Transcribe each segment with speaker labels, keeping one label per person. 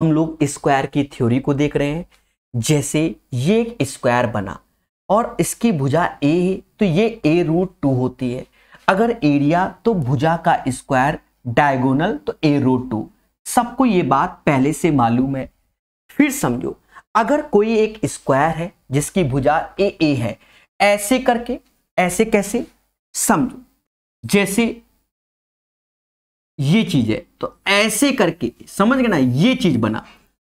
Speaker 1: हम लोग स्क्वायर की थ्योरी को देख रहे हैं। जैसे ये एक स्क्वायर बना और इसकी भुजा ए है तो ये a√2 होती है। अगर एरिया तो भुजा का स्क्वायर, डायगोनल तो a√2। सबको ये बात पहले से मालूम है। फिर समझो, अगर कोई एक स्क्वायर है जिसकी भुजा ए है, ऐसे करके, ऐसे कैसे समझो, जैसे ये चीज है तो ऐसे करके, समझ गए ना, ये चीज बना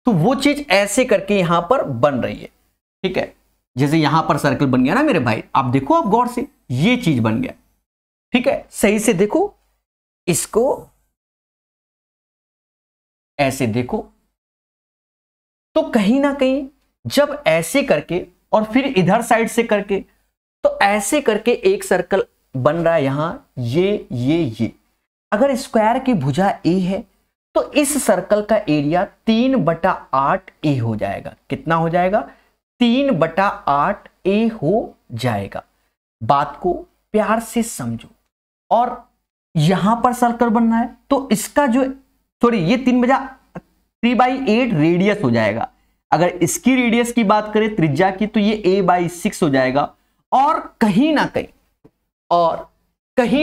Speaker 1: तो वो चीज ऐसे करके यहां पर बन रही है। ठीक है, जैसे यहां पर सर्कल बन गया ना मेरे भाई, आप देखो, आप गौर से, ये चीज बन गया। ठीक है, सही से देखो, इसको ऐसे देखो, तो कहीं ना कहीं जब ऐसे करके और फिर इधर साइड से करके, तो ऐसे करके एक सर्कल बन रहा है यहां, ये। अगर स्क्वायर की भुजा ए है तो इस सर्कल का एरिया 3/8 ए हो जाएगा। कितना हो जाएगा? 3/8 ए हो जाएगा। बात को प्यार से समझो। और यहां पर सर्कल बनना है तो इसका जो, सॉरी, ये 3/8 रेडियस हो जाएगा। अगर इसकी रेडियस की बात करें, त्रिज्या की, तो ये a/6 हो जाएगा। और कहीं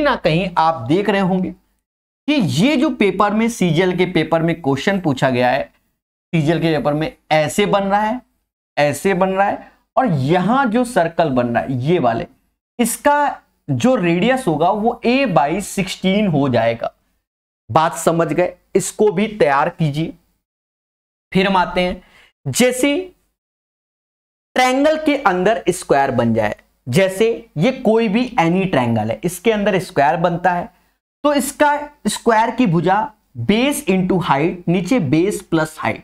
Speaker 1: ना कहीं आप देख रहे होंगे कि ये जो पेपर में, सीजीएल के पेपर में क्वेश्चन पूछा गया है, सीजीएल के पेपर में ऐसे बन रहा है, ऐसे बन रहा है, और यहां जो सर्कल बन रहा है ये वाले, इसका जो रेडियस होगा वो a/16 हो जाएगा। बात समझ गए? इसको भी तैयार कीजिए। फिर हम आते हैं, जैसे ट्रायंगल के अंदर स्क्वायर बन जाए, जैसे ये कोई भी एनी ट्रायंगल है, इसके अंदर स्क्वायर बनता है, तो इसका स्क्वायर की भुजा बेस इंटू हाइट, नीचे बेस प्लस हाइट।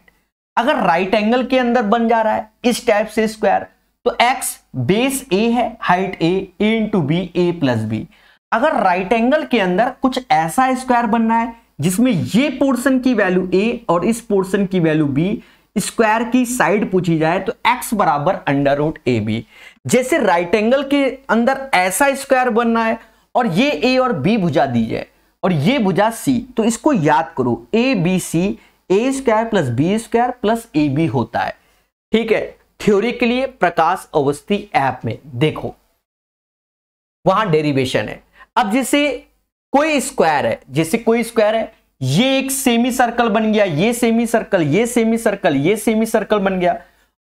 Speaker 1: अगर राइट एंगल के अंदर बन जा रहा है इस टाइप से स्क्वायर, तो x बेस a है, height a into B, a plus B. अगर राइट एंगल के अंदर कुछ ऐसा स्क्वायर बनना है जिसमें ये पोर्शन की वैल्यू a और इस पोर्शन की वैल्यू b, स्क्वायर की साइड पूछी जाए तो x बराबर √ab। जैसे राइट एंगल के अंदर ऐसा स्क्वायर बनना है और ये a और b भुजा दी जाए और ये भुजा c, तो इसको याद करो, ABC a² plus b² plus ab होता है। ठीक है, थ्योरी के लिए प्रकाश अवस्थी ऐप में देखो, वहां डेरिवेशन है। अब जैसे कोई स्क्वायर है, जैसे कोई स्क्वायर है, ये एक सेमी सर्कल बन गया, ये सेमी सर्कल, ये सेमी सर्कल, ये सेमी सर्कल बन गया,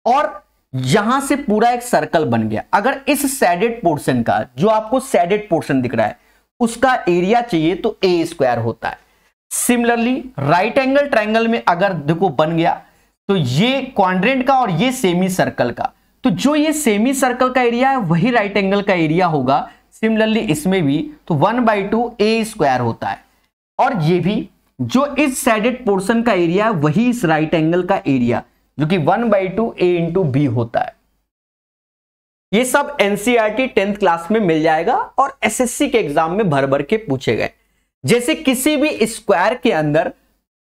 Speaker 1: और यहां से पूरा एक सर्कल बन गया। अगर इस सैडेड पोर्शन का, जो आपको सैडेड पोर्शन दिख रहा है, उसका एरिया चाहिए तो a² होता है। सिमिलरली राइट एंगल ट्रायंगल में अगर देखो बन गया, तो ये क्वाड्रेंट का और ये सेमी सर्कल का, तो जो ये सेमी सर्कल का एरिया है वही राइट एंगल का एरिया होगा। सिमिलरली इसमें भी तो 1/2 a² होता है, और ये भी जो इस सैडेड पोर्शन का एरिया है वही इस राइट एंगल का एरिया, जो कि 1/2 a इंटू b होता है। ये सब एनसीईआरटी 10th क्लास में मिल जाएगा और एसएससी के एग्जाम में भर भर के पूछे गए। जैसे किसी भी स्क्वायर के अंदर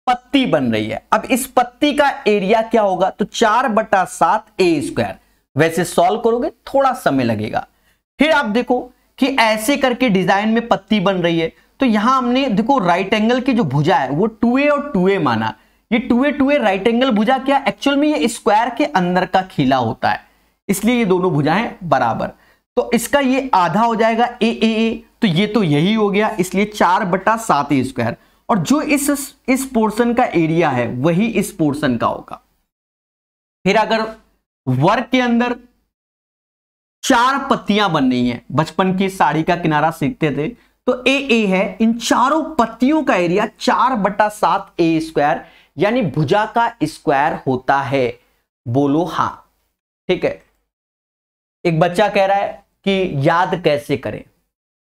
Speaker 1: पत्ती बन रही है, अब इस पत्ती का एरिया क्या होगा, तो 4/7 a²। वैसे सॉल्व करोगे थोड़ा समय लगेगा। फिर आप देखो कि ऐसे करके डिजाइन में पत्ती बन रही है, तो यहां हमने देखो राइट एंगल की जो भुजा है वो 2a और 2a माना। ये 2a राइट एंगल भुजा क्या, एक्चुअल में ये स्क्वायर के अंदर का खिला होता है, इसलिए ये दोनों भुजाएं बराबर। तो इसका ये आधा हो जाएगा a, तो ये तो यही हो गया, इसलिए 4/7 a²। और जो इस पोर्शन का एरिया है वही इस पोर्शन का होगा। फिर अगर वर्ग के अंदर 4 पत्तियां बन रही हैं, बचपन की साड़ी का किनारा सीखते थे, तो a है, इन चारों पत्तियों का एरिया 4/7 a², यानी भुजा का स्क्वायर होता है। बोलो हाँ। ठीक है, एक बच्चा कह रहा है कि याद कैसे करें,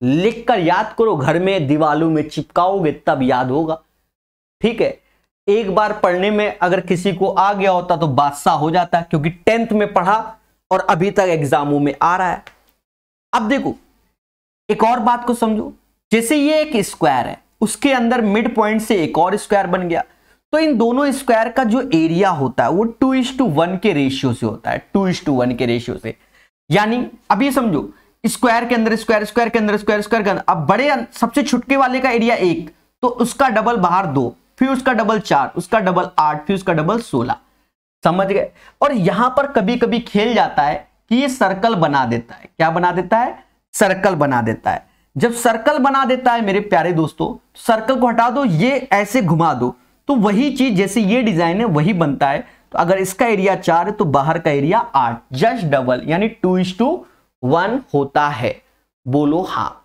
Speaker 1: लिखकर याद करो, घर में दीवालों में चिपकाओगे तब याद होगा। ठीक है, एक बार पढ़ने में अगर किसी को आ गया होता तो बादशाह हो जाता, क्योंकि 10th में पढ़ा और अभी तक एग्जामों में आ रहा है। अब देखो एक और बात को समझो, जैसे ये एक स्क्वायर है, उसके अंदर मिड पॉइंट से एक और स्क्वायर बन गया, तो इन दोनों स्क्वायर का जो एरिया होता है वो 2:1 के रेशियो से होता है, 2:1 के रेशियो से। यानी अब ये समझो, स्क्वायर के अंदर स्क्वायर, स्क्वायर के अंदर स्क्वायर, स्क्वायर के अंदर, अब बड़े सबसे छुटके वाले का एरिया 1, तो उसका डबल बाहर 2, फिर उसका डबल 4, उसका डबल 8, फिर उसका डबल 16। समझ गए। और यहां पर कभी कभी खेल जाता है कि ये सर्कल बना देता है। क्या बना देता है? सर्कल बना देता है। जब सर्कल बना देता है मेरे प्यारे दोस्तों, सर्कल को हटा दो, ये ऐसे घुमा दो, तो वही चीज जैसे ये डिजाइन है वही बनता है। तो अगर इसका एरिया 4 है तो बाहर का एरिया 8, जस्ट डबल यानी 2:1 होता है। बोलो हाँ।